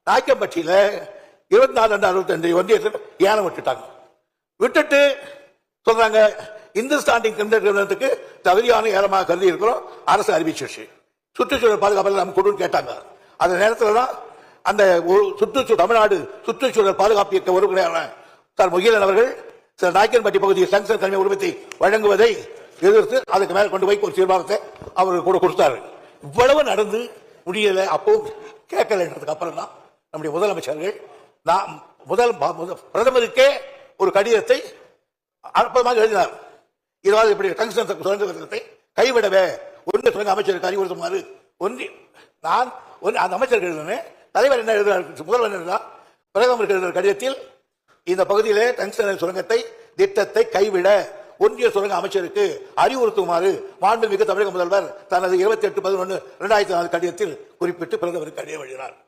நாய்க்கம்பட்டியில 24/65 ஒன்றியத்தில் ஏலம் விட்டுட்டாங்க. விட்டுட்டு சொல்றாங்க இந்துஸ்தானின் நிறுவனத்துக்கு தகுதியான ஏலமாக கருதி இருக்கிறோம், அரசு அறிவிச்சிருச்சு. சுற்றுச்சூழல் பாதுகாப்பு நம்ம கொடுன்னு கேட்டாங்க. அந்த நேரத்தில் தான் அந்த தமிழ்நாடு சுற்றுச்சூழல் பாதுகாப்பு இயக்க உறுப்பினரான சார் முகிலன் அவர்கள் நாய்க்கன்பட்டி பகுதியில் சங்சன் தனிமை உரிமத்தை வழங்குவதை எதிர்த்து அதுக்கு மேல கொண்டு போய் ஒரு தீர்மானத்தை அவர்கள் கூட கொடுத்தாரு. இவ்வளவு நடந்து முடியல. அப்போ கேட்கலன்றதுக்கு அப்புறம் தான் நம்முடைய முதலமைச்சர்கள் பிரதமருக்கே ஒரு கடிதத்தை அற்புதமாக எழுதினார். இதாவது இப்படி டங்ஸ்டன் சுரங்கத்தை கைவிடவே ஒன்று சுரங்க அமைச்சருக்கு அறிவுறுத்துமாறு நான் அந்த அமைச்சர்கள் எழுதினேன். தலைவர் என்ன எழுதுகிறார், முதல்வர் எழுதினார். பிரதமருக்கு எழுதுகிற கடிதத்தில் இந்த பகுதியிலே டங்ஸ்டன் சுரங்கத்தை திட்டத்தை கைவிட ஒன்றிய சுரங்க அமைச்சருக்கு அறிவுறுத்துமாறு மாண்புமிகு தமிழக முதல்வர் தனது 28/11/2004 கடிதத்தில் குறிப்பிட்டு பிரதமருக்கு கடிதம் எழுதினார்.